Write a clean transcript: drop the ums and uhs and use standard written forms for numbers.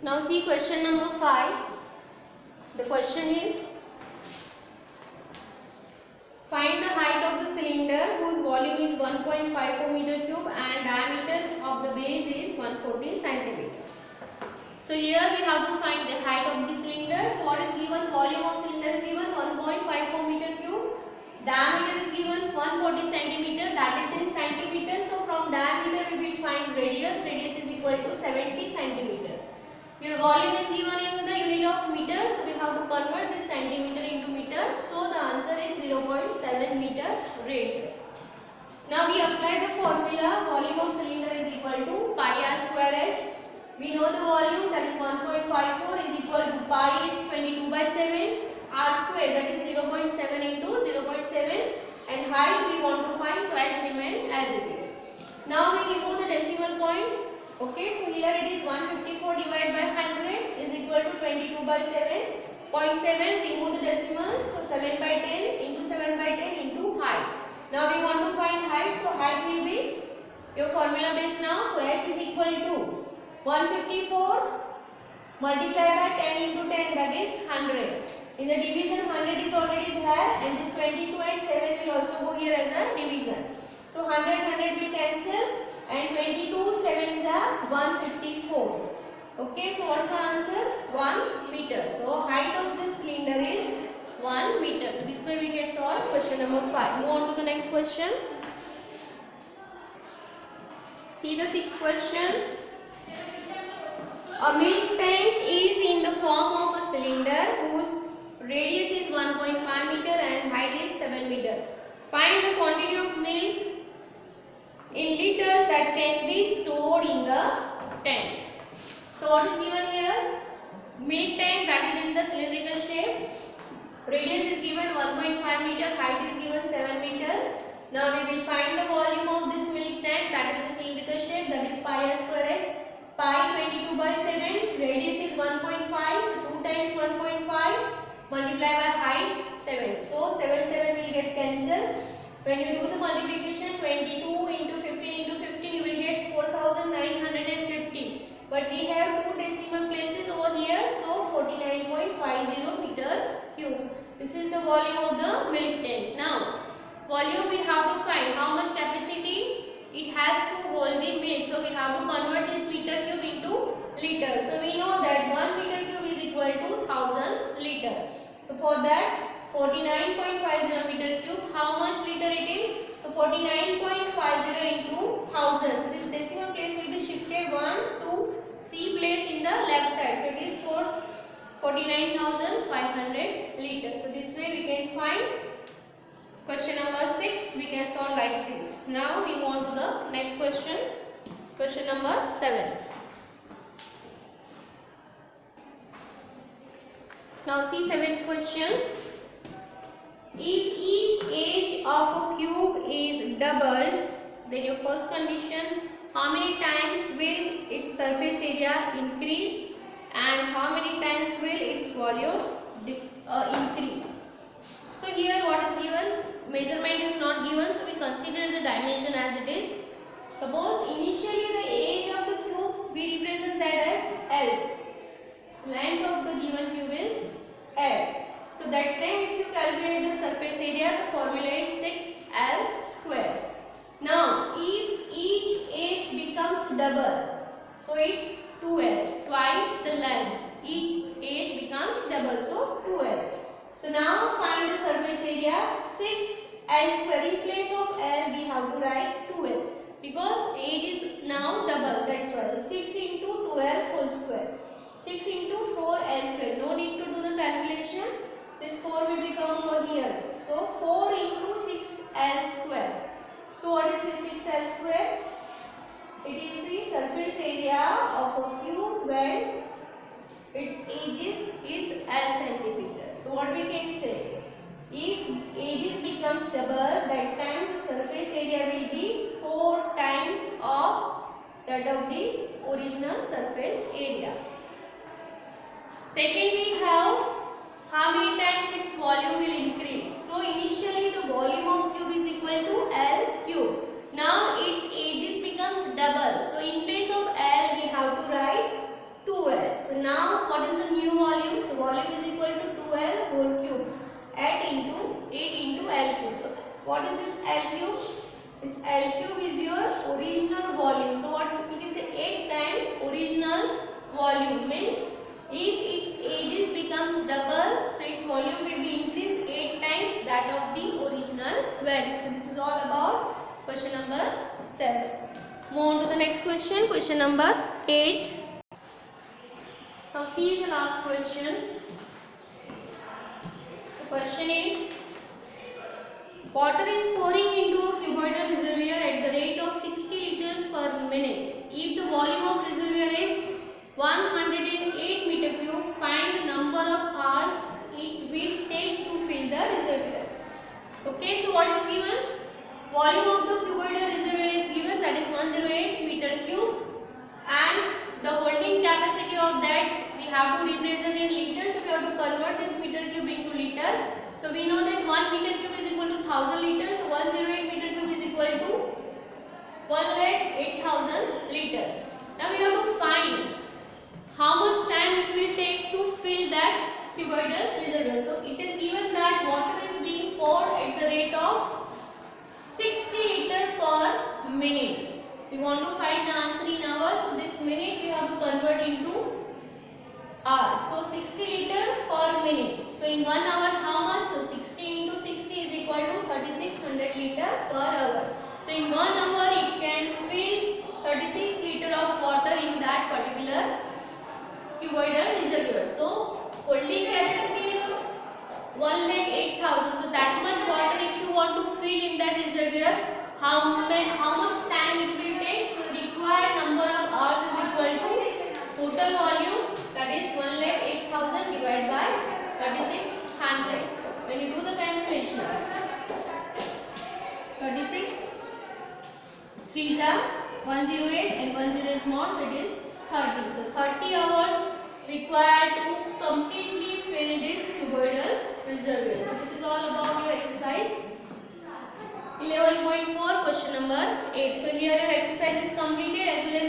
Now see question number 5. The question is, find the height of the cylinder whose volume is 1.54 meter cube and diameter of the base is 140 centimeter. So here we have to find the height of the cylinder. So what is given? Volume of cylinder is given 1.54 meter cube. Diameter is given 140 centimeter, that is in centimeter. So from diameter we will find radius. Radius is equal to 70 centimeter. Your volume is given in the unit of meter, so we have to convert this centimeter into meter. So the answer is 0.7 meter radius. Now we apply the formula. Volume of cylinder is equal to pi r square h. We know the volume, that is 1.54 is equal to pi is 22 by 7. R square, that is 0.7 into 0.7, and height we want to find, so h remains as it is. Now we remove the decimal point. Okay, so here it is 154 divided by 100 is equal to 22 by 7. 0.7, remove the decimal, so 7 by 10 into 7 by 10 into height. Now we want to find height, so height will be your formula base now, so h is equal to 154 multiplied by 10 into 10, that is 100. In the division 100 is already there, and this 22 and 7 will also go here as a division. So 100 will cancel, and 22 7s are 154. Okay, so what is the answer? 1 meter. So height of this cylinder is 1 meter. So this way we can solve question number 5. Move on to the next question. See the 6th question. A milk tank is in the form of a cylinder whose radius is 1.5 meter and height is 7 meter. Find the quantity of milk in liters that can be stored in the tank. So what is given here? Milk tank, that is in the cylindrical shape. Radius is given 1.5 meter, height is given 7 meter. Now we will find the volume of this milk tank, that is in cylindrical shape, that is pi r square h. Pi 22 by 7, radius is 1.5, so 2 times 1.5 multiply by height 7. So 7 will get cancelled. When you do the multiplication, 22 into 15 into 15, you will get 4950. But we have 2 decimal places over here, so 49.50 meter cube. This is the volume of the milk tank. Now, volume we have to find. How much capacity it has to hold the milk. So we have to convert this meter cube into liter. So we know that 1 meter cube is equal to 1000 liter. So for that, 49.50 meter cube, how much liter it is? So 49.50 into 1000. So this decimal place will be shifted 1, 2, 3 place in the left side. So it is for 49,500 liters. So this way we can find question number 6. We can solve like this. Now we move on to the next question. Question number 7. Now see 7th question. If each edge of a cube is doubled, then your first condition, how many times will its surface area increase and how many times will its volume increase? So here what is given? Measurement is not given, so we consider the dimension as it is. Suppose initially the edge of the cube, we represent that as L. Length of the given cube is L. So that time if you calculate the surface area, the formula is 6L square. Now if each edge becomes double, so it's 2L, twice the length. Each edge becomes double, so 2L. So now find the surface area 6L square. In place of L we have to write 2L because edge is now double, that's why. So 6 into 2L whole square. 6 into 4L square. No need to do the calculation. This 4 will become over here. So 4 into 6L square. So what is this 6L square? It is the surface area of a cube when its edges is L centimeter. So what we can say? If edges becomes double, that time the surface area will be 4 times of that of the original surface area. Second, we have how many times its volume will increase. So initially the volume of cube is equal to L cube. Now its edges becomes double. So in place of L we have to write 2L. So What is this L cube? This L cube is your original volume. So what we can say 8 times original volume means if its ages becomes double, so its volume will be increased 8 times that of the original value. So this is all about question number 7. Move on to the next question, question number 8. Now see the last question. The question is, water is pouring into a cuboidal reservoir at the rate of 60 liters per minute. If the volume of reservoir is 108 meter cube, find the number of hours it will take to fill the reservoir. Okay, so what is given? Volume of the cuboidal reservoir is given, that is 108 meter cube, and the holding capacity of that we have to represent in liters. So we have to convert this meter cube into liter. So we know that 1 meter cube is equal to 1000 liters. So 108 meter cube is equal to 108,000 liter. Now we have to find how much time it will take to fill that cuboidal reservoir. So it is given that water is being poured at the rate of 60 liter per minute. We want to find the answer in hours. So this minute we have to convert into hours. So 60 liter per minute. So in 1 hour how much? So 60 into 60 is equal to 3600 liter per hour. So in 1 hour it can fill 36 liter of water in that particular cuboidal reservoir. So holding capacity is 108,000. So that much water if you want to fill in that reservoir, how much time it will take? So required number of hours is equal to total volume, that is 108,000 divided by 3600. When you do the cancellation, 36 3s are 108 and 10 is more, so it is 30. So 30 hours required to completely fill this cuboidal reservoir. So this is all about your exercise 11.4 question number 8. So here your exercise is completed as well